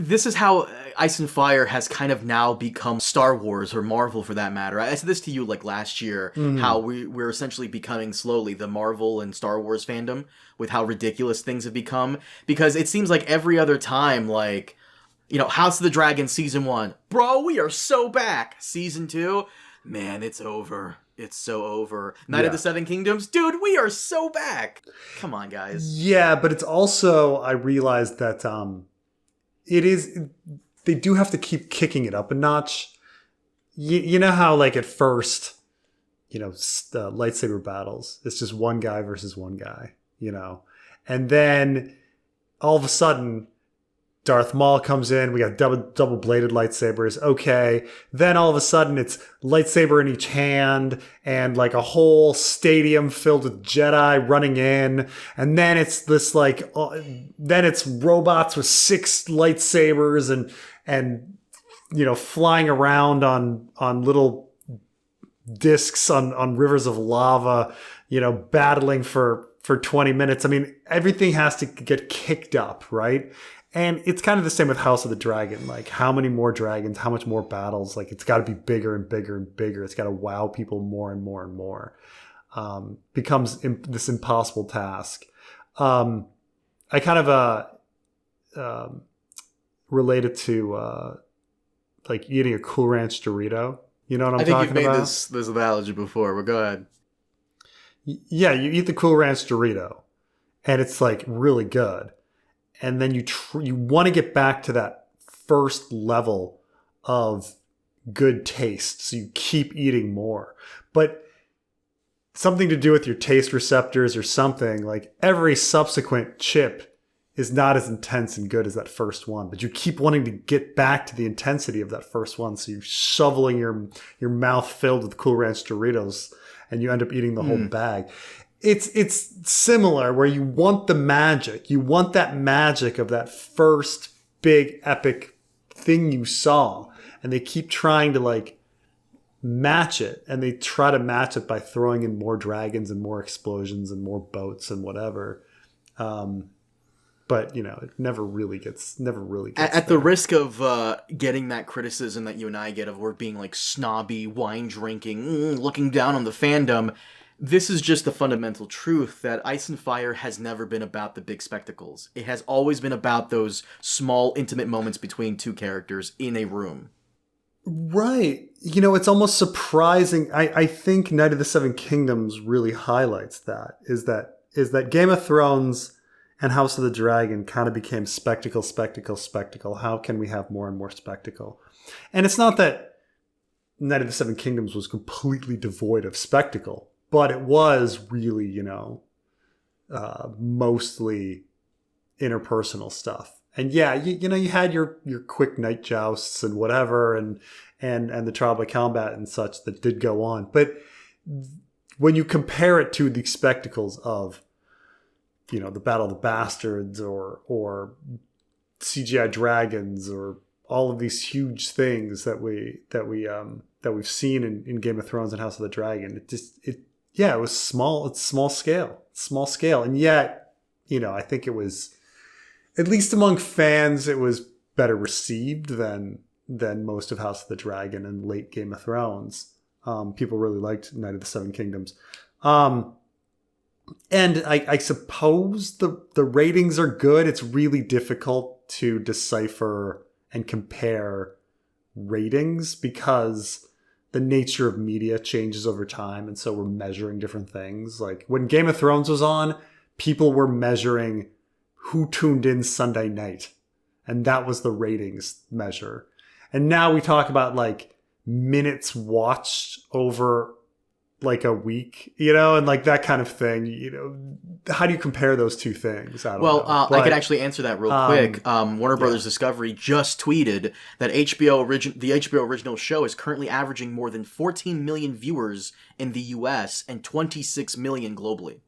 This is how Ice and Fire has kind of now become Star Wars, or Marvel for that matter. I said this to you like last year, how we're essentially becoming slowly the Marvel and Star Wars fandom with how ridiculous things have become. Because it seems like every other time, like, House of the Dragon Season 1, bro, we are so back. Season 2, man, it's over. It's so over. Night of the Seven Kingdoms, dude, we are so back. Come on, guys. Yeah, but it's also, I realized that they do have to keep kicking it up a notch. You know how, like, at first, lightsaber battles, it's just one guy versus one guy, and then all of a sudden Darth Maul comes in, we got double bladed lightsabers, okay. Then all of a sudden it's lightsaber in each hand and like a whole stadium filled with Jedi running in. And then it's this like, then it's robots with 6 lightsabers and flying around on little discs on rivers of lava, battling for 20 minutes. I mean, everything has to get kicked up, right? And it's kind of the same with House of the Dragon. Like, how many more dragons, how much more battles? Like, it's got to be bigger and bigger and bigger. It's got to wow people more and more and more. Becomes this impossible task. I kind of relate it to like eating a Cool Ranch Dorito. You know what I'm talking about? I think you've made this analogy before, but go ahead. Yeah, you eat the Cool Ranch Dorito, and it's like really good. And then you want to get back to that first level of good taste. So you keep eating more. But something to do with your taste receptors or something, like every subsequent chip is not as intense and good as that first one. But you keep wanting to get back to the intensity of that first one. So you're shoveling your mouth filled with Cool Ranch Doritos and you end up eating the whole bag. It's similar where you want the magic. You want that magic of that first big epic thing you saw. And they keep trying to like match it. And they try to match it by throwing in more dragons and more explosions and more boats and whatever. But it never really gets at the risk of getting that criticism that you and I get of we're being like snobby, wine drinking, looking down on the fandom. This is just the fundamental truth that Ice and Fire has never been about the big spectacles. It has always been about those small, intimate moments between two characters in a room. Right. It's almost surprising. I think Night of the Seven Kingdoms really highlights that. Is that Game of Thrones and House of the Dragon kind of became spectacle. How can we have more and more spectacle? And it's not that Night of the Seven Kingdoms was completely devoid of spectacle. But it was really, mostly interpersonal stuff. And yeah, you had your quick night jousts and whatever, and the trial by combat and such that did go on. But when you compare it to the spectacles of, the Battle of the Bastards or CGI dragons or all of these huge things that we've seen in Game of Thrones and House of the Dragon, it was small. It's small scale. And yet, I think it was, at least among fans, it was better received than most of House of the Dragon and late Game of Thrones. People really liked Night of the Seven Kingdoms. And I suppose the ratings are good. It's really difficult to decipher and compare ratings because the nature of media changes over time. And so we're measuring different things. Like when Game of Thrones was on, people were measuring who tuned in Sunday night. And that was the ratings measure. And now we talk about like minutes watched over like a week, and like that kind of thing. How do you compare those two things? I don't know. I could actually answer that real quick. Warner Brothers Discovery just tweeted that the HBO original show is currently averaging more than 14 million viewers in the US and 26 million globally.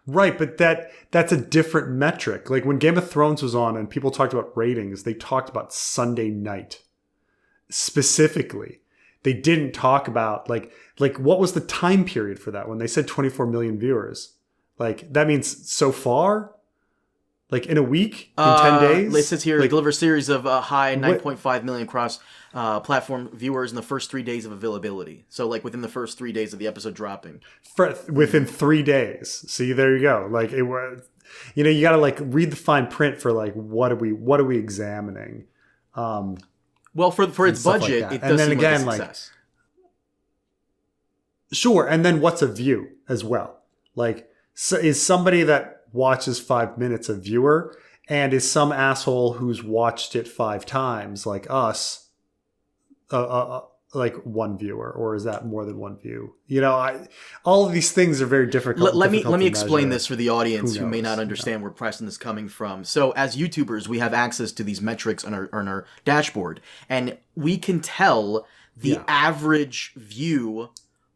Right, but that's a different metric. Like when Game of Thrones was on and people talked about ratings, they talked about Sunday night specifically. They didn't talk about like what was the time period for that when they said 24 million viewers? Like that means so far? Like in a week? In 10 days? It says here, like, deliver a series of high 9.5 million cross platform viewers in the first 3 days of availability. So like within the first 3 days of the episode dropping. Within 3 days. See, there you go. Like it was, you know, you got to like read the fine print for like what are we examining? Well, for its budget, like it and does then seem again, like a success. Sure, and then what's a view as well? Like, so is somebody that watches 5 minutes a viewer, and is some asshole who's watched it 5 times, like us, like one viewer, or is that more than one view? You know, all of these things are very difficult. Let me explain this for the audience who may not Who understand where Preston is coming from. So as YouTubers, we have access to these metrics on our dashboard, and we can tell the average view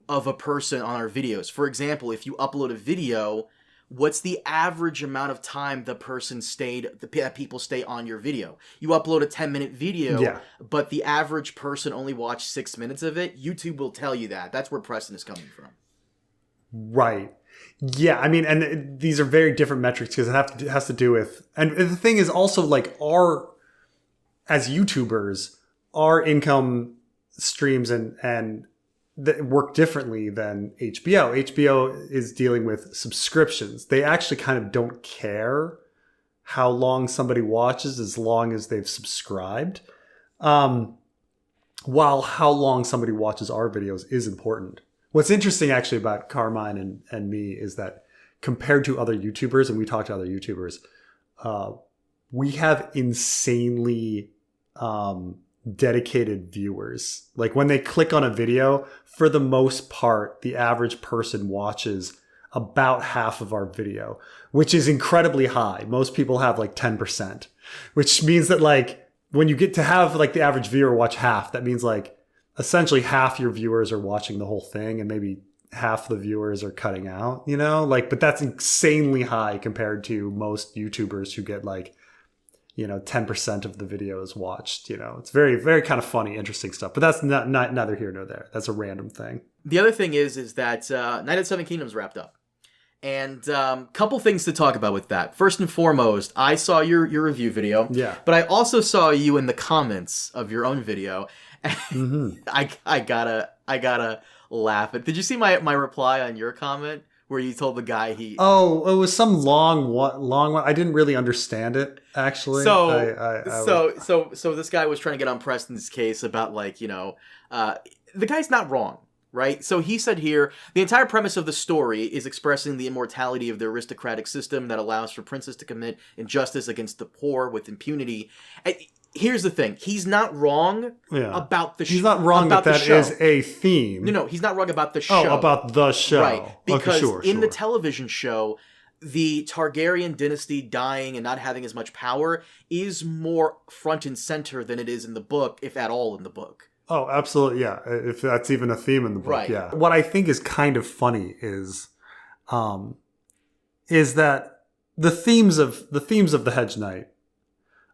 of a person on our videos. For example, if you upload a video, what's the average amount of time that people stay on your video? You upload a 10-minute video, but the average person only watched 6 minutes of it. YouTube will tell you that. That's where Preston is coming from. Right. Yeah, I mean, and these are very different metrics because it has to do with, and the thing is also like as YouTubers, our income streams and that work differently than HBO. HBO is dealing with subscriptions. They actually kind of don't care how long somebody watches as long as they've subscribed. While how long somebody watches our videos is important. What's interesting actually about Carmine and me is that compared to other YouTubers, and we talk to other YouTubers, we have insanely dedicated viewers. Like when they click on a video, for the most part, the average person watches about half of our video, which is incredibly high. Most people have like 10%, which means that like when you get to have like the average viewer watch half, that means like essentially half your viewers are watching the whole thing and maybe half the viewers are cutting out, you know, like, but that's insanely high compared to most YouTubers who get like, you know, 10% of the video is watched. You know, it's very, very kind of funny, interesting stuff. But that's not neither here nor there. That's a random thing. The other thing is that Night of the Seven Kingdoms wrapped up. And couple things to talk about with that. First and foremost, I saw your review video. Yeah. But I also saw you in the comments of your own video. Mm-hmm. I gotta laugh. Did you see my reply on your comment? Where you told the guy it was some long one. I didn't really understand it actually. So this guy was trying to get on Preston's case about like, you know, the guy's not wrong, right? So he said here, the entire premise of the story is expressing the immortality of the aristocratic system that allows for princes to commit injustice against the poor with impunity. Here's the thing. He's not wrong about the show. He's not wrong that is a theme. No, he's not wrong about the show. Oh, about the show. Right. Because in the television show, the Targaryen dynasty dying and not having as much power is more front and center than it is in the book, if at all in the book. Oh, absolutely. Yeah. If that's even a theme in the book. Right. Yeah. What I think is kind of funny is that the themes of the Hedge Knight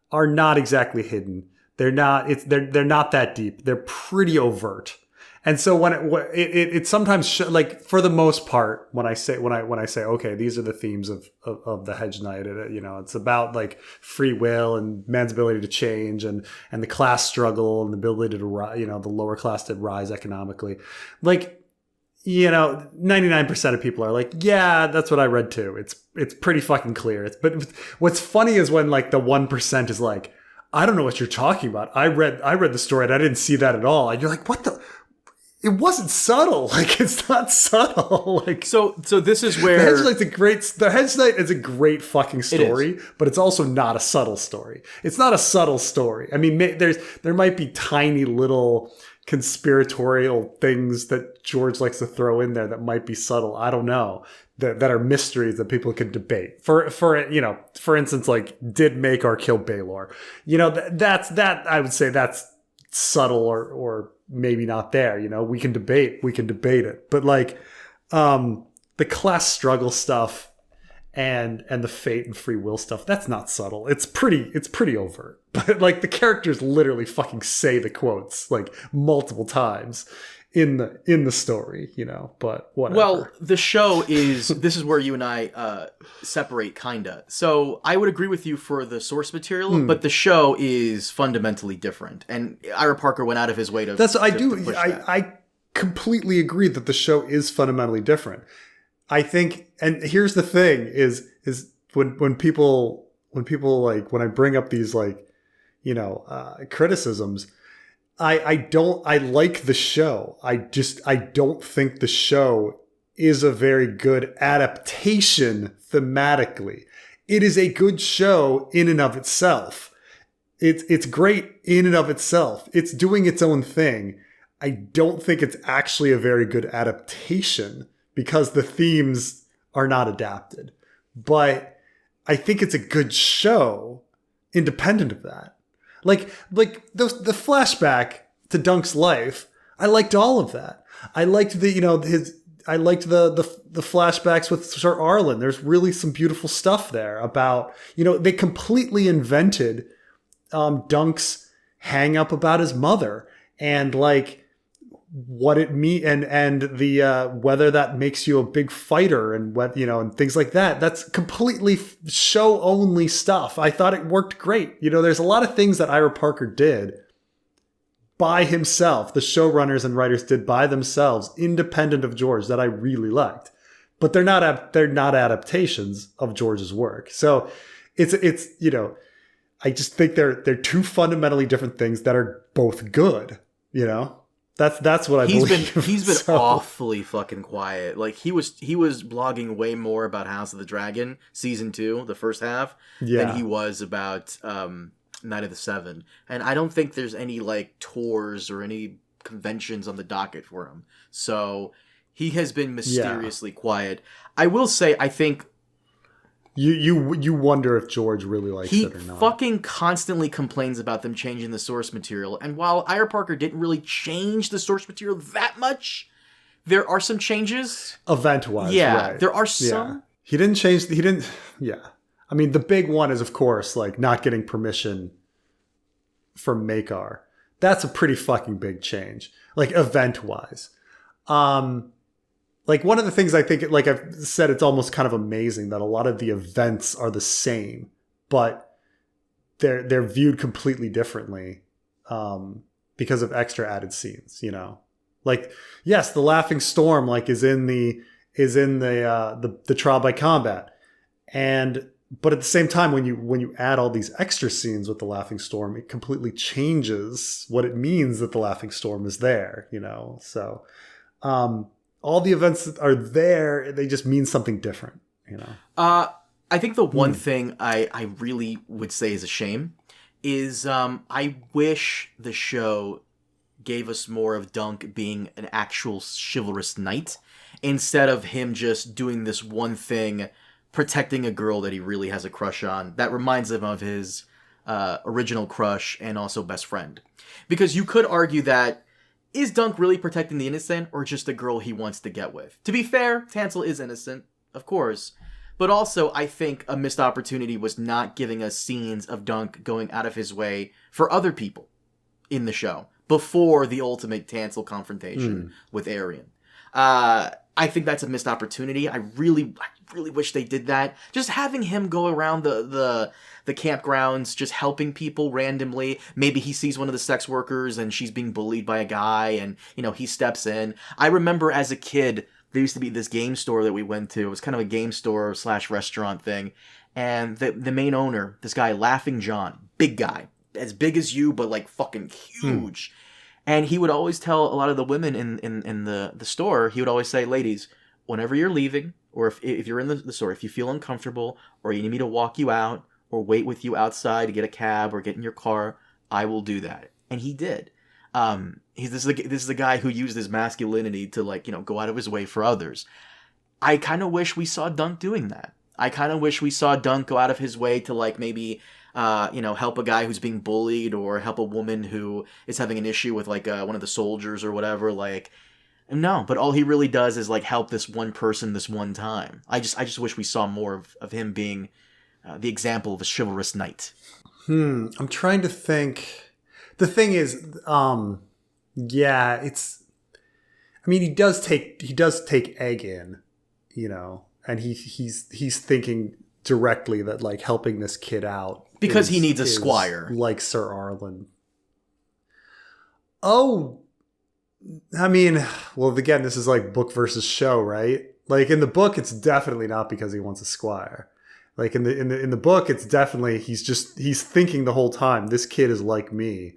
are not exactly hidden. They're not that deep. They're pretty overt. And so when it sometimes like for the most part when I say okay, these are the themes of the Hedge Knight, you know, it's about like free will and man's ability to change and the class struggle and the ability to rise, you know, the lower class to rise economically. Like, you know, 99% of people are like, yeah, that's what I read too. It's pretty fucking clear. But what's funny is when like the 1% is like, I don't know what you're talking about. I read the story and I didn't see that at all. And you're like, what the? It wasn't subtle. Like, it's not subtle. Like, so this is where the Hedge Knight is a great fucking story, but it's also not a subtle story. It's not a subtle story. I mean, there might be tiny little conspiratorial things that George likes to throw in there that might be subtle. I don't know, that are mysteries that people can debate. For you know, for instance, like, did Maekar kill Baelor? You know, that I would say that's subtle or maybe not there. You know, we can debate it, but like the class struggle stuff and the fate and free will stuff, that's not subtle. It's pretty overt. But like the characters literally fucking say the quotes like multiple times in the story, but whatever. Well, the show is, this is where you and I separate, kinda. So I would agree with you for the source material, but the show is fundamentally different. And Ira Parker went out of his way to push that. I completely agree that the show is fundamentally different. I think, and here's the thing is when people like, when I bring up these like, criticisms, I like the show. I don't think the show is a very good adaptation thematically. It is a good show in and of itself. It's great in and of itself. It's doing its own thing. I don't think it's actually a very good adaptation because the themes are not adapted. But I think it's a good show independent of that. Like the flashback to Dunk's life, I liked all of that. I liked the flashbacks with Sir Arlan. There's really some beautiful stuff there about, they completely invented Dunk's hang up about his mother and like what it mean and the whether that makes you a big fighter and what and things like that. That's completely show only stuff. I thought it worked great. There's a lot of things that Ira Parker did by himself, the showrunners and writers did by themselves, independent of George, that I really liked. But they're not adaptations of George's work. So it's I just think they're two fundamentally different things that are both good. That's what I believe. He's been awfully fucking quiet. Like he was blogging way more about House of the Dragon season 2, the first half, than he was about Night of the Seven. And I don't think there's any like tours or any conventions on the docket for him. So he has been mysteriously quiet. I will say, I think you wonder if George really likes it or not. He fucking constantly complains about them changing the source material. And while Ira Parker didn't really change the source material that much, there are some changes. Event-wise, yeah, right. There are some. Yeah. Yeah. I mean, the big one is, of course, like not getting permission from Maekar. That's a pretty fucking big change, like event-wise. Like one of the things I think, like I've said, it's almost kind of amazing that a lot of the events are the same, but they're viewed completely differently because of extra added scenes. Like yes, the Laughing Storm like is in the trial by combat, but at the same time, when you add all these extra scenes with the Laughing Storm, it completely changes what it means that the Laughing Storm is there. So. All the events that are there, they just mean something different, I think the one thing I really would say is a shame is I wish the show gave us more of Dunk being an actual chivalrous knight instead of him just doing this one thing, protecting a girl that he really has a crush on. That reminds him of his original crush and also best friend. Because you could argue that, is Dunk really protecting the innocent or just a girl he wants to get with? To be fair, Tansel is innocent, of course. But also, I think a missed opportunity was not giving us scenes of Dunk going out of his way for other people in the show before the ultimate Tansel confrontation with Aerion. I think that's a missed opportunity. I really wish they did that. Just having him go around the campgrounds, just helping people randomly. Maybe he sees one of the sex workers and she's being bullied by a guy and, he steps in. I remember as a kid, there used to be this game store that we went to. It was kind of a game store / restaurant thing. And the main owner, this guy, Laughing John, big guy, as big as you, but like fucking huge. And he would always tell a lot of the women in the store, he would always say, ladies, whenever you're leaving, or if you're in the store, if you feel uncomfortable, or you need me to walk you out, or wait with you outside to get a cab, or get in your car, I will do that. And he did. This is the guy who used his masculinity to go out of his way for others. I kind of wish we saw Dunk doing that. I kind of wish we saw Dunk go out of his way to maybe help a guy who's being bullied or help a woman who is having an issue with one of the soldiers or whatever. No, but all he really does is help this one person this one time. I just wish we saw more of him being the example of a chivalrous knight. I'm trying to think. The thing is, I mean, he does take egg in, you know, and he's thinking directly that like helping this kid out because he needs a squire like Sir Arlan. Oh, I mean, well, again, this is like book versus show, right? Like in the book, it's definitely not because he wants a squire. Like in the book, it's definitely he's thinking the whole time, this kid is like me.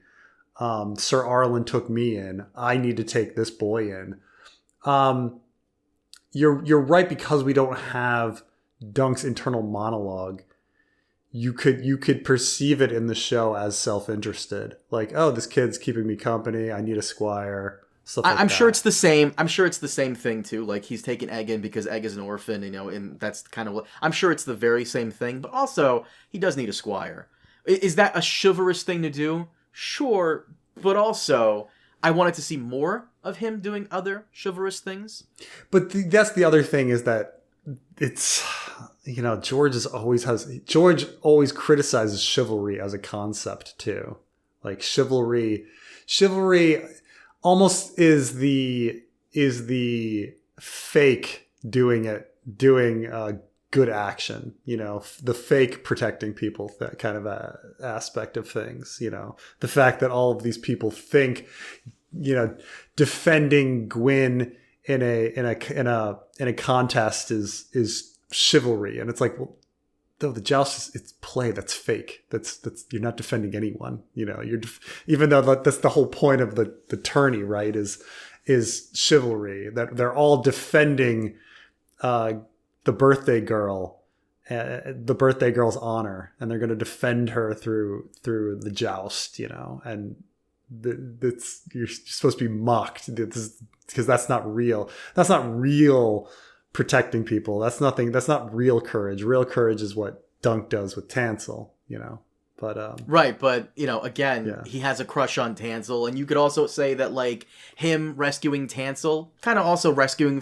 Sir Arlan took me in. I need to take this boy in. You're right, because we don't have Dunk's internal monologue. You could perceive it in the show as self-interested. Like, oh, this kid's keeping me company. I need a squire. Stuff like I'm that. sure it's the same. I'm sure it's the same thing too. Like he's taking Egg in because Egg is an orphan, you know, and that's kind of what I'm sure it's the very same thing. But also, he does need a squire. Is that a chivalrous thing to do? Sure, but also, I wanted to see more of him doing other chivalrous things. But that's the other thing, is that it's, you know, George always criticizes chivalry as a concept too. Like chivalry almost is the fake doing good action, you know, the fake protecting people, that kind of aspect of things, you know, the fact that all of these people think, you know, defending Gwyn in a contest is chivalry, and it's like, well, though the joust it's play, that's fake. That's you're not defending anyone, you know. Even though that's the whole point of the tourney, right? Is chivalry, that they're all defending the birthday girl's honor, and they're going to defend her through the joust, you know. And you're supposed to be mocked because that's not real. That's not real protecting people. That's not real courage. Real courage is what Dunk does with Tansel, you know. But right, but you know, again, he has a crush on Tansel, and you could also say that like him rescuing Tansel, kind of also rescuing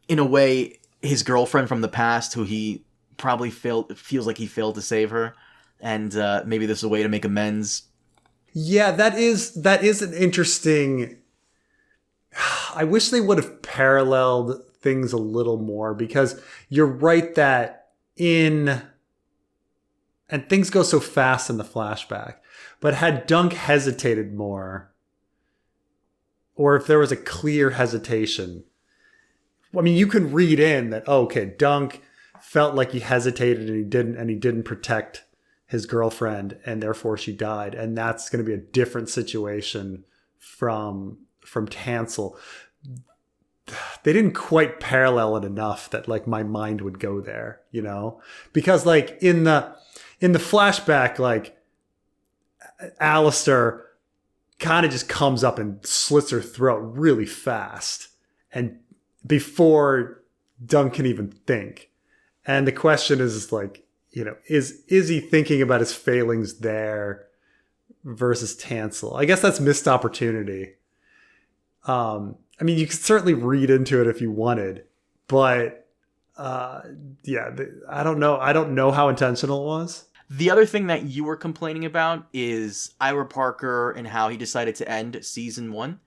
in a way his girlfriend from the past, who he probably feels like he failed to save her, and maybe this is a way to make amends. Yeah, that is an interesting. I wish they would have paralleled things a little more, because you're right that and things go so fast in the flashback, but had Dunk hesitated more, or if there was a clear hesitation, I mean, you can read in that, oh, okay, Dunk felt like he hesitated and he didn't protect his girlfriend, and therefore she died, and that's going to be a different situation from Tansel. They didn't quite parallel it enough that like my mind would go there, you know, because like in the flashback, like Alistair kind of just comes up and slits her throat really fast, and before Dunk can even think. And the question is like, you know, is he thinking about his failings there versus Tansel? I guess that's missed opportunity. I mean, you could certainly read into it if you wanted, but I don't know. I don't know how intentional it was. The other thing that you were complaining about is Ira Parker and how he decided to end season 1.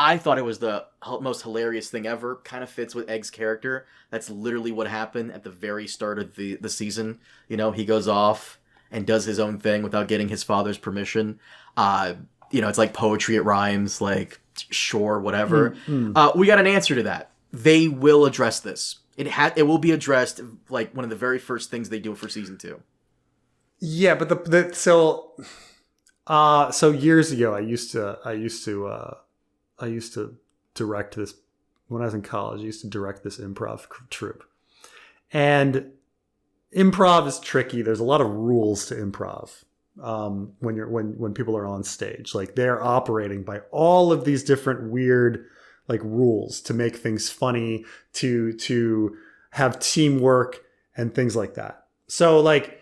I thought it was the most hilarious thing ever. Kind of fits with Egg's character. That's literally what happened at the very start of the season. You know, he goes off and does his own thing without getting his father's permission. You know, it's like poetry, it rhymes, like, sure, whatever. We got an answer to that. They will address this. It will be addressed, like, one of the very first things they do for season 2. Yeah, but so years ago, I used to direct this when I was in college. I used to direct this improv troupe, and improv is tricky. There's a lot of rules to improv. When people are on stage, like they're operating by all of these different weird like rules to make things funny, to have teamwork and things like that. So like,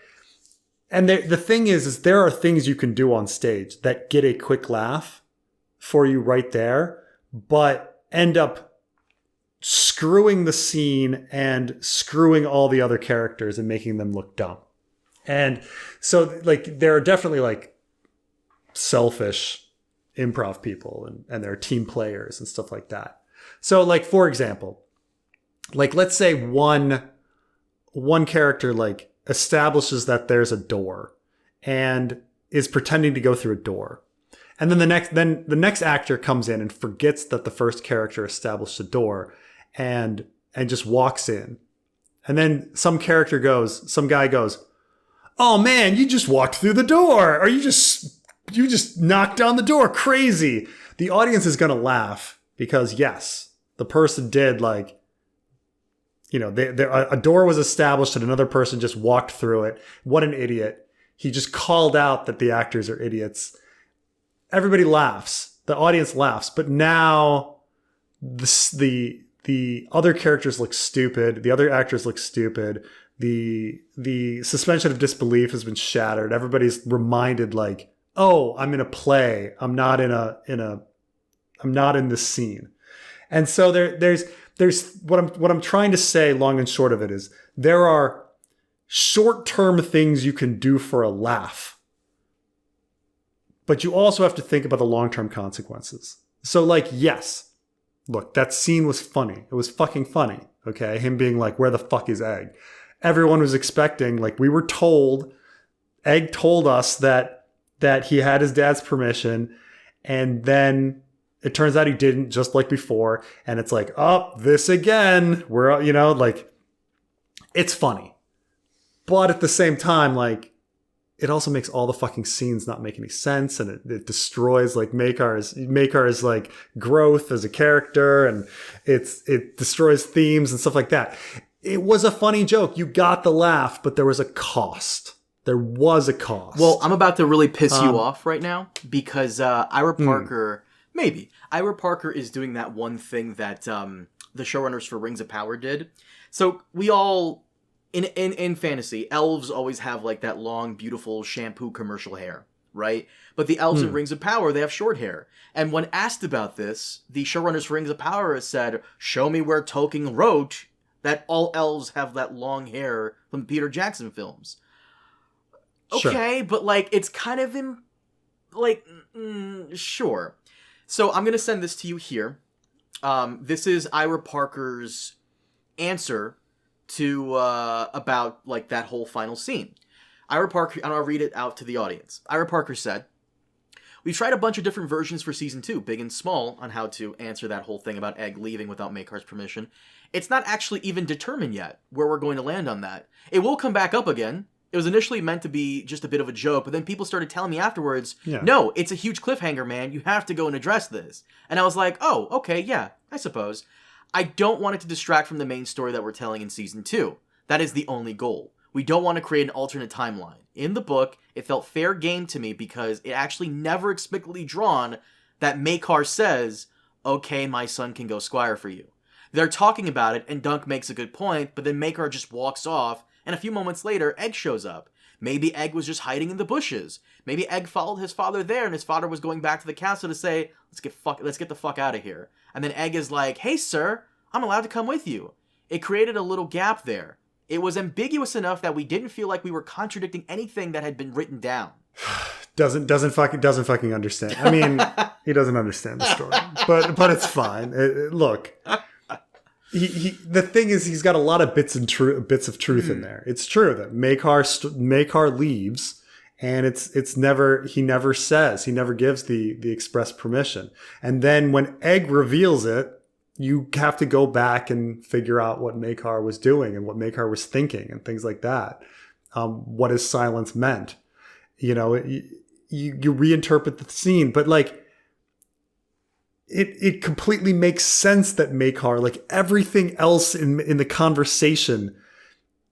and the thing is there are things you can do on stage that get a quick laugh for you right there, but end up screwing the scene and screwing all the other characters and making them look dumb. And so like there are definitely like selfish improv people and there are team players and stuff like that. So like, for example, like let's say one character like establishes that there's a door and is pretending to go through a door. And then the next actor comes in and forgets that the first character established a door and just walks in. And then some guy goes, "Oh man, you just walked through the door, or you just knocked down the door. Crazy." The audience is going to laugh because yes, the person did like, you know, a door was established and another person just walked through it. What an idiot. He just called out that the actors are idiots. Everybody laughs. The audience laughs. But now the other characters look stupid. The other actors look stupid. The suspension of disbelief has been shattered. Everybody's reminded like, oh, I'm in a play. I'm not in this scene. And so there's what I'm trying to say, long and short of it, is there are short-term things you can do for a laugh. But you also have to think about the long-term consequences. So like, yes, look, that scene was funny. It was fucking funny. Okay. Him being like, where the fuck is Egg? Everyone was expecting, like we were told, Egg told us that he had his dad's permission, and then it turns out he didn't, just like before. And it's like, oh, this again. We're, you know, like, it's funny. But at the same time, like, it also makes all the fucking scenes not make any sense, and it destroys like Makar's like growth as a character, and it destroys themes and stuff like that. It was a funny joke. You got the laugh, but there was a cost. There was a cost. Well, I'm about to really piss you off right now because Ira Parker, Ira Parker is doing that one thing that the showrunners for Rings of Power did. So we all, in fantasy, elves always have like that long, beautiful shampoo commercial hair, right? But the elves in Rings of Power, they have short hair. And when asked about this, the showrunners for Rings of Power has said, show me where Tolkien wrote that all elves have that long hair from the Peter Jackson films. Okay, sure. But like, it's kind of sure. So I'm going to send this to you here. This is Ira Parker's answer to about like that whole final scene. Ira Parker, and I'll read it out to the audience. Ira Parker said, "We've tried a bunch of different versions for season 2, big and small, on how to answer that whole thing about Egg leaving without Makar's permission. It's not actually even determined yet where we're going to land on that. It will come back up again. It was initially meant to be just a bit of a joke, but then people started telling me afterwards, no, it's a huge cliffhanger, man. You have to go and address this." And I was like, oh, okay, yeah, I suppose. I don't want it to distract from the main story that we're telling in season 2. That is the only goal. We don't want to create an alternate timeline. In the book, it felt fair game to me because it actually never explicitly drawn that Makar says, okay, my son can go squire for you. They're talking about it, and Dunk makes a good point, but then Makar just walks off, and a few moments later, Egg shows up. Maybe Egg was just hiding in the bushes. Maybe Egg followed his father there, and his father was going back to the castle to say, let's get the fuck out of here. And then Egg is like, hey, sir, I'm allowed to come with you. It created a little gap there. It was ambiguous enough that we didn't feel like we were contradicting anything that had been written down. Doesn't fucking understand. I mean, he doesn't understand the story, but it's fine. Look, the thing is, he's got a lot of bits of truth in there. It's true that Makar leaves, and he never gives the express permission. And then when Egg reveals it, you have to go back and figure out what Makar was doing and what Makar was thinking and things like that. What his silence meant. You know, you reinterpret the scene, but like, it completely makes sense that Makar, like everything else in the conversation,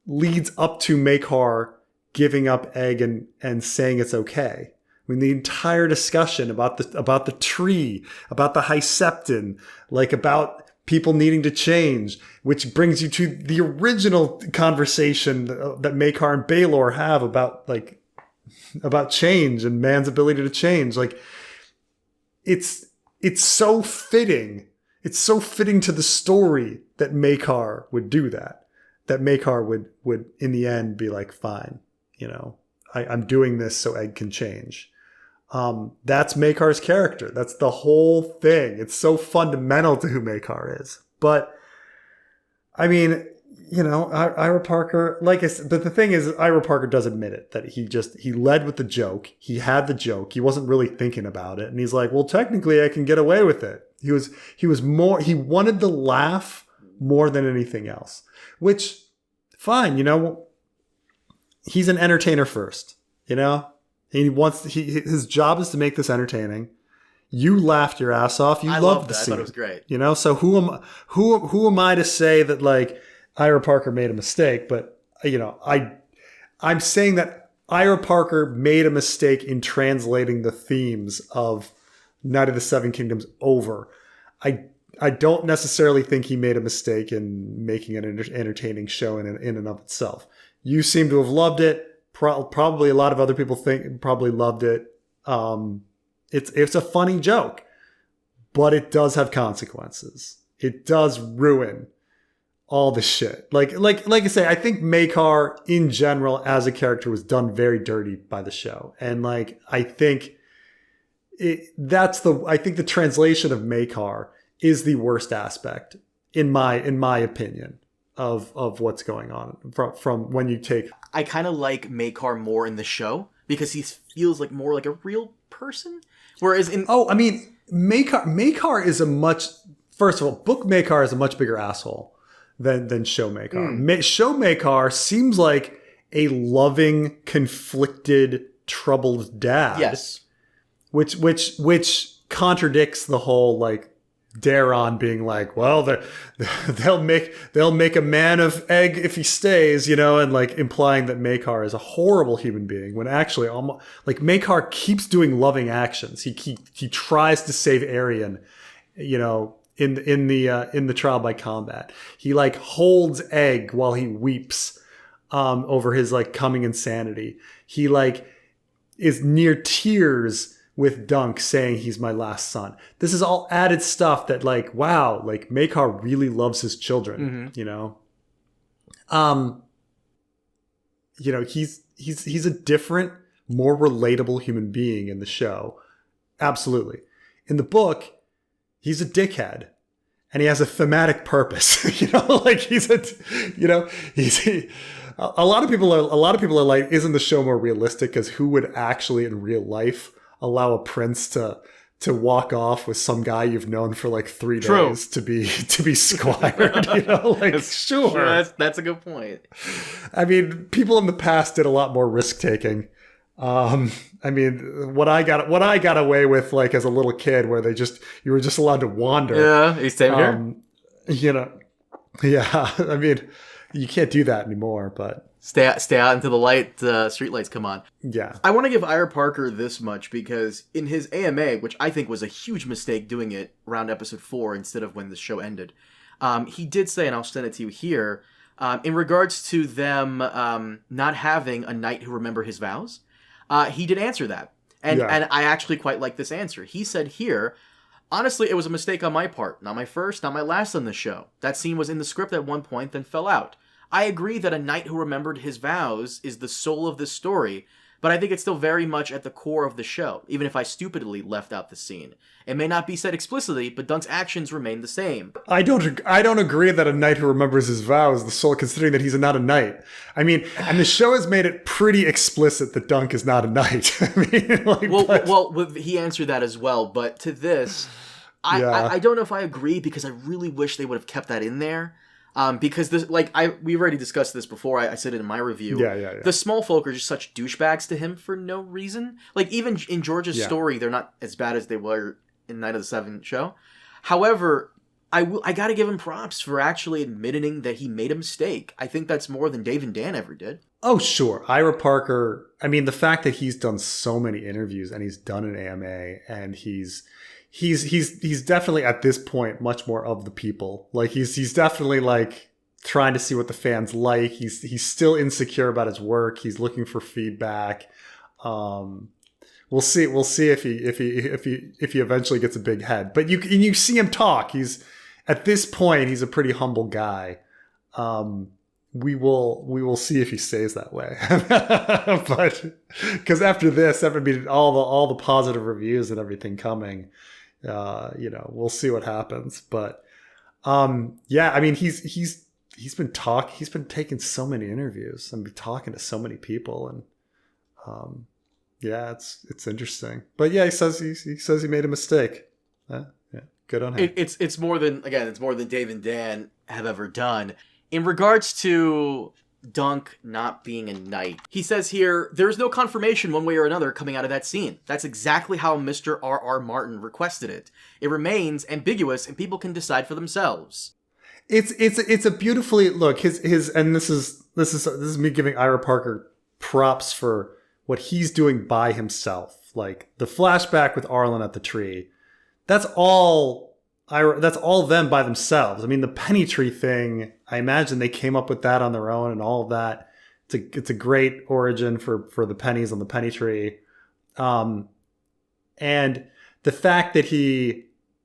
leads up to Makar giving up Egg and saying it's okay. I mean, the entire discussion about the tree, about the High Septon, like about people needing to change, which brings you to the original conversation that Makar and Baelor have about change and man's ability to change. Like, it's so fitting. It's so fitting to the story that Makar would do that. That Makar would in the end be like, fine, you know, I'm doing this so Egg can change. That's Makar's character. That's the whole thing. It's so fundamental to who Makar is. But I mean, Ira Parker, like I said, but the thing is, Ira Parker does admit it, that he led with the joke. He had the joke. He wasn't really thinking about it. And he's like, well, technically I can get away with it. He wanted the laugh more than anything else, which fine. He's an entertainer first, his job is to make this entertaining. You laughed your ass off. You loved the scene. I thought it was great. So who am I to say that like Ira Parker made a mistake? But I'm saying that Ira Parker made a mistake in translating the themes of Night of the Seven Kingdoms over. I don't necessarily think he made a mistake in making an entertaining show in and of itself. You seem to have loved it. Probably a lot of other people probably loved it. It's a funny joke, but it does have consequences. It does ruin all the shit. Like I say, I think Makar in general as a character was done very dirty by the show, and like I think the translation of Makar is the worst aspect in my opinion of what's going on from when you take. I kind of like Makar more in the show because he feels like more like a real person. Whereas Makar is first of all, book Makar is a much bigger asshole than show Makar. Show Makar seems like a loving, conflicted, troubled dad. Yes. Which contradicts the whole like Daron being like, well, they'll make a man of egg if he stays, and like implying that Makar is a horrible human being when actually almost like Makar keeps doing loving actions. He tries to save Aryan, in the trial by combat. He like holds Egg while he weeps over his like coming insanity. He like is near tears with Dunk saying he's my last son. This is all added stuff that like, wow, like Makar really loves his children, he's a different, more relatable human being in the show. Absolutely. In the book, he's a dickhead and he has a thematic purpose, like a lot of people are like, isn't the show more realistic? Because who would actually in real life allow a prince to walk off with some guy you've known for like 3 days to be squired? Sure. That's a good point. I mean, people in the past did a lot more risk taking. I mean, what I got away with like as a little kid, where you were just allowed to wander. Yeah, he's same here. Yeah. I mean, you can't do that anymore, but. Stay out until the street lights come on. Yeah. I want to give Ira Parker this much because in his AMA, which I think was a huge mistake doing it around episode 4 instead of when the show ended, he did say, and I'll send it to you here, in regards to them not having a knight who remember his vows, he did answer that. And I actually quite like this answer. He said here, honestly, it was a mistake on my part. Not my first, not my last on the show. That scene was in the script at one point, then fell out. I agree that a knight who remembered his vows is the soul of this story, but I think it's still very much at the core of the show, even if I stupidly left out the scene. It may not be said explicitly, but Dunk's actions remain the same. I don't agree that a knight who remembers his vows is the soul, considering that he's not a knight. I mean, and the show has made it pretty explicit that Dunk is not a knight. I mean, he answered that as well, but to this, I don't know if I agree, because I really wish they would have kept that in there. Because this, we've already discussed this before. I said it in my review. Yeah. The small folk are just such douchebags to him for no reason. Like, even in George's story, they're not as bad as they were in Night of the Seven show. However, I gotta give him props for actually admitting that he made a mistake. I think that's more than Dave and Dan ever did. Oh, sure. Ira Parker, I mean, the fact that he's done so many interviews and he's done an AMA and he's definitely at this point much more of the people. Like he's definitely like trying to see what the fans like. He's still insecure about his work. He's looking for feedback. We'll see if he eventually gets a big head. But you see him talk. He's at this point he's a pretty humble guy. we will see if he stays that way. But because after this, all the positive reviews and everything coming, we'll see what happens. But yeah, I mean, he's been taking so many interviews and be talking to so many people, and yeah, it's interesting. But yeah, he says he made a mistake. Yeah, good on him. It's more than Dave and Dan have ever done. In regards to Dunk not being a knight, he says here, there's no confirmation one way or another coming out of that scene. That's exactly how Mr. R.R. Martin requested it. It remains ambiguous and people can decide for themselves. It's a beautifully, look, his and this is me giving Ira Parker props for what he's doing by himself. Like the flashback with Arlan at the tree. That's all them by themselves. I mean, the penny tree thing, I imagine they came up with that on their own and all of that. It's a great origin for the pennies on the penny tree. And the fact that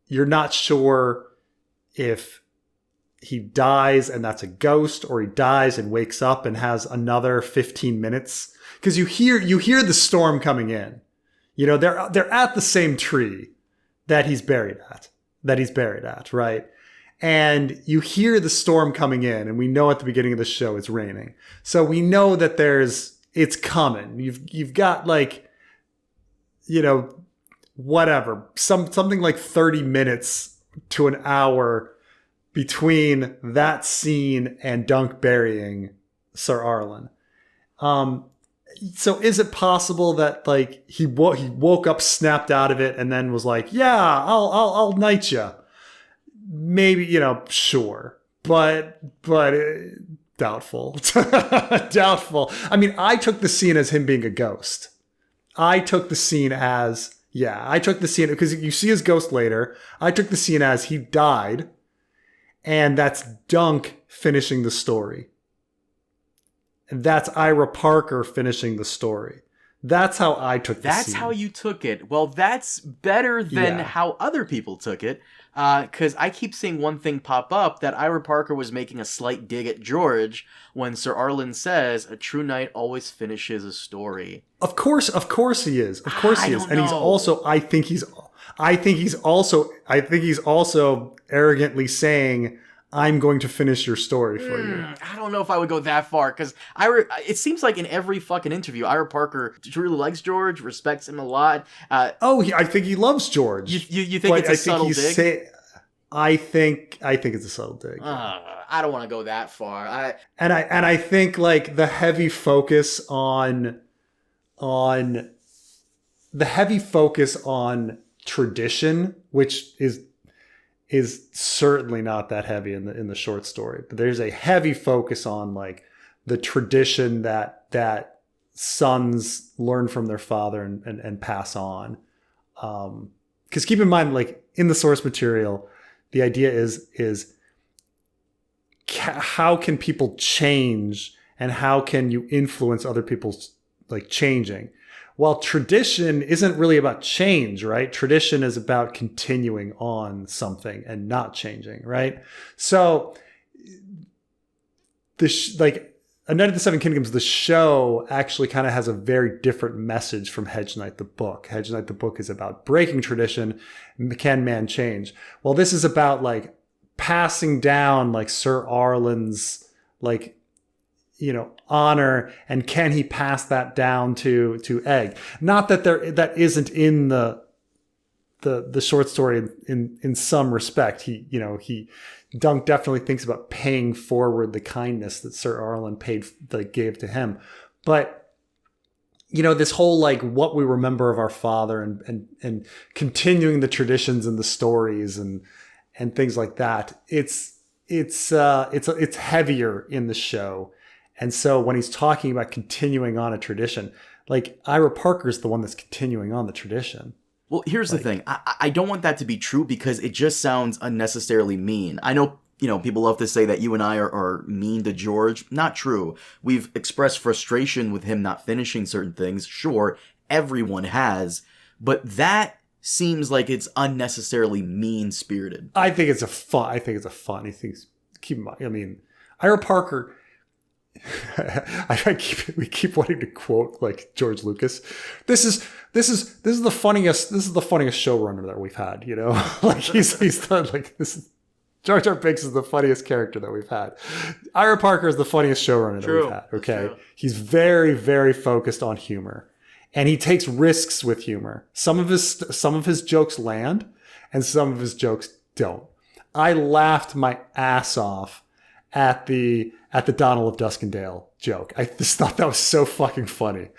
you're not sure if he dies and that's a ghost, or he dies and wakes up and has another 15 minutes. Because you hear the storm coming in. They're at the same tree that he's buried at, right? And you hear the storm coming in, and we know at the beginning of the show it's raining. So we know that it's coming. You've got whatever, something like 30 minutes to an hour between that scene and Dunk burying Sir Arlan. So is it possible that he woke up, snapped out of it, and then was like, yeah, I'll knight you? Maybe, sure, but doubtful. Doubtful. I mean, I took the scene as him being a ghost. I took the scene because you see his ghost later. I took the scene as he died, and that's Dunk finishing the story. And that's Ira Parker finishing the story. That's how I took the scene. That's how you took it. Well, that's better than how other people took it. Because I keep seeing one thing pop up, that Ira Parker was making a slight dig at George when Sir Arlan says, a true knight always finishes a story. Of course he is. Of course he is. And he's also, I think he's also arrogantly saying, I'm going to finish your story for you. I don't know if I would go that far, because it seems like in every fucking interview, Ira Parker truly likes George, respects him a lot. I think he loves George. You think it's a subtle dig? I think it's a subtle dig. I don't want to go that far. I think the heavy focus on tradition, which is certainly not that heavy in the short story, but there's a heavy focus on the tradition that sons learn from their father and pass on. Because keep in mind, in the source material, the idea is how can people change, and how can you influence other people's changing? Well, tradition isn't really about change, right? Tradition is about continuing on something and not changing, right? So, A Knight of the Seven Kingdoms, the show actually kind of has a very different message from Hedge Knight the book. Hedge Knight the book is about breaking tradition. Can man change? Well, this is about passing down Sir Arlan's honor, and can he pass that down to Egg? Not that that isn't in the short story in some respect. Dunk definitely thinks about paying forward the kindness that Sir Arlan gave to him. But this whole what we remember of our father and continuing the traditions and the stories and things like that. It's heavier in the show. And so when he's talking about continuing on a tradition, Ira Parker's the one that's continuing on the tradition. Well, here's the thing. I don't want that to be true, because it just sounds unnecessarily mean. I know, people love to say that you and I are mean to George. Not true. We've expressed frustration with him not finishing certain things. Sure, everyone has. But that seems like it's unnecessarily mean-spirited. I think it's a fun. Keep in mind, Ira Parker, we keep wanting to quote like George Lucas. This is the funniest showrunner that we've had. You know, like he's done like this. George R. Binks is the funniest character that we've had. Ira Parker is the funniest showrunner that we've had. Okay, he's very, very focused on humor, and he takes risks with humor. Some of his jokes land, and some of his jokes don't. I laughed my ass off at the Donald of Duskendale joke. I just thought that was so fucking funny,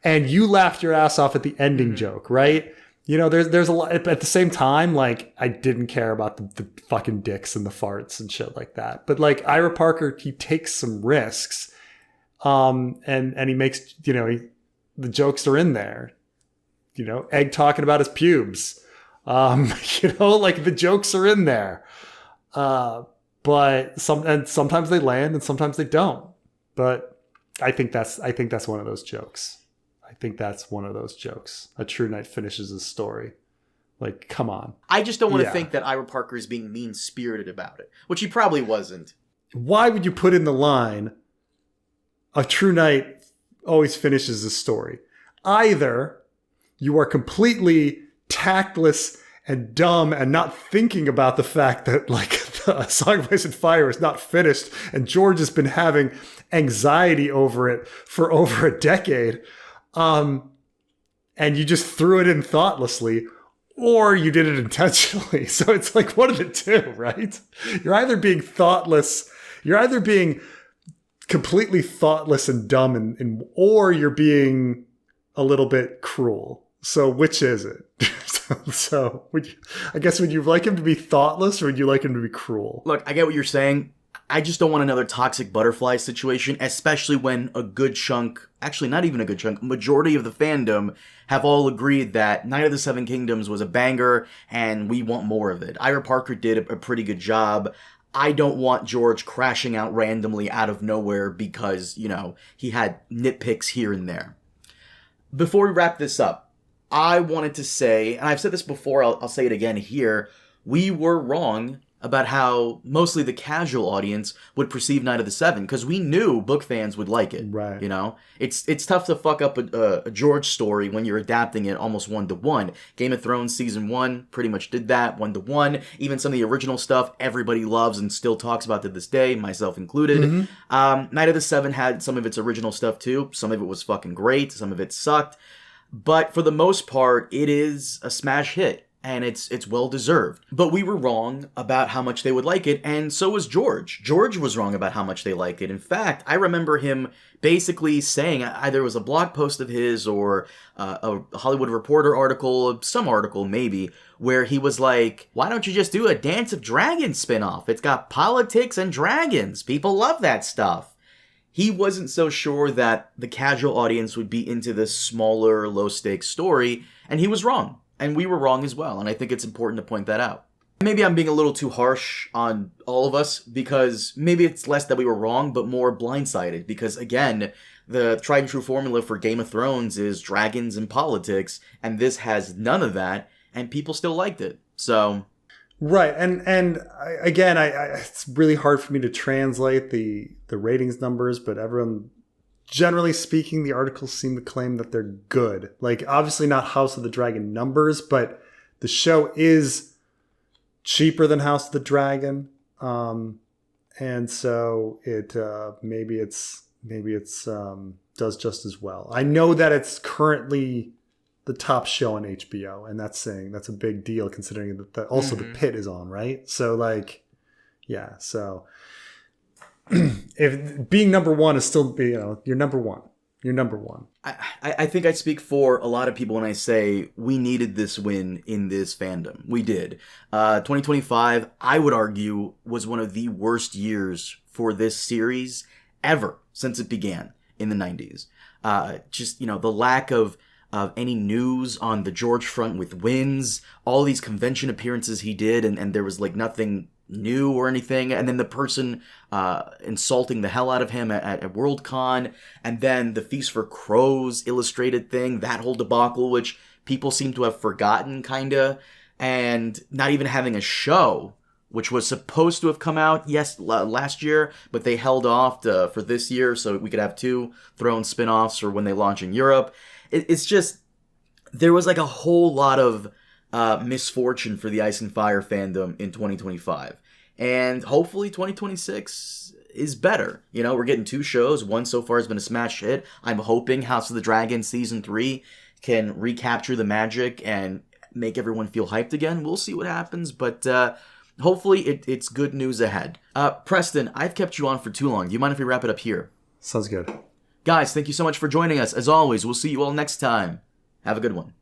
and you laughed your ass off at the ending joke, right? You know, there's a lot. At the same time, like, I didn't care about the fucking dicks and the farts and shit like that. But like Ira Parker, he takes some risks, and he makes, you know, the jokes are in there. You know, Egg talking about his pubes. You know, like the jokes are in there. But sometimes they land and sometimes they don't. But I think that's one of those jokes. A true knight finishes his story. Like, come on. I just don't want to think that Ira Parker is being mean-spirited about it, which he probably wasn't. Why would you put in the line, a true knight always finishes his story? Either you are completely tactless and dumb and not thinking about the fact that, like, A Song of Ice and Fire is not finished and George has been having anxiety over it for over a decade. And you just threw it in thoughtlessly, or you did it intentionally. So it's like one of the two, right? You're either being thoughtless, you're either being completely thoughtless and dumb, or you're being a little bit cruel. So which is it? So would you like him to be thoughtless, or would you like him to be cruel? Look, I get what you're saying. I just don't want another toxic butterfly situation, especially when a good chunk, actually not even a good chunk, majority of the fandom have all agreed that Knight of the Seven Kingdoms was a banger and we want more of it. Ira Parker did a pretty good job. I don't want George crashing out randomly out of nowhere because, you know, he had nitpicks here and there. Before we wrap this up, I wanted to say, and I've said this before, I'll say it again here, we were wrong about how mostly the casual audience would perceive Night of the Seven, because we knew book fans would like it. Right. You know, it's tough to fuck up a George story when you're adapting it almost 1-to-1. Game of Thrones season 1 pretty much did that 1-to-1. Even some of the original stuff everybody loves and still talks about to this day, myself included. Mm-hmm. Night of the Seven had some of its original stuff too. Some of it was fucking great. Some of it sucked. But for the most part, it is a smash hit. And it's well-deserved. But we were wrong about how much they would like it, and so was George. George was wrong about how much they liked it. In fact, I remember him basically saying, either it was a blog post of his or a Hollywood Reporter article, some article maybe, where he was like, why don't you just do a Dance of Dragons spinoff? It's got politics and dragons. People love that stuff. He wasn't so sure that the casual audience would be into this smaller, low-stakes story, and he was wrong. And we were wrong as well, and I think it's important to point that out. Maybe I'm being a little too harsh on all of us, because maybe it's less that we were wrong, but more blindsided, because again, the tried and true formula for Game of Thrones is dragons and politics, and this has none of that, and people still liked it. So... Right, and again, it's really hard for me to translate the ratings numbers, but everyone... Generally speaking, the articles seem to claim that they're good. Like, obviously not House of the Dragon numbers, but the show is cheaper than House of the Dragon. And so it maybe it's does just as well. I know that it's currently the top show on HBO, and that's a big deal considering that also The Pit is on, right? So like, yeah, so if being number one is still, you know, you're number one. You're number one. I think I speak for a lot of people when I say we needed this win in this fandom. We did. 2025, I would argue, was one of the worst years for this series ever since it began in the 90s. Just, you know, the lack of any news on the George front with wins, all these convention appearances he did, and there was like nothing new or anything, and then the person insulting the hell out of him at Worldcon, and then the Feast for Crows illustrated thing, that whole debacle, which people seem to have forgotten, kinda, and not even having a show which was supposed to have come out, yes, last year, but they held off for this year so we could have 2 Thrones spin-offs for when they launch in Europe. It's just, there was like a whole lot of misfortune for the Ice and Fire fandom in 2025. And hopefully 2026 is better. You know, we're getting 2 shows. One so far has been a smash hit. I'm hoping House of the Dragon Season 3 can recapture the magic and make everyone feel hyped again. We'll see what happens, but hopefully it's good news ahead. Preston, I've kept you on for too long. Do you mind if we wrap it up here? Sounds good. Guys, thank you so much for joining us. As always, we'll see you all next time. Have a good one.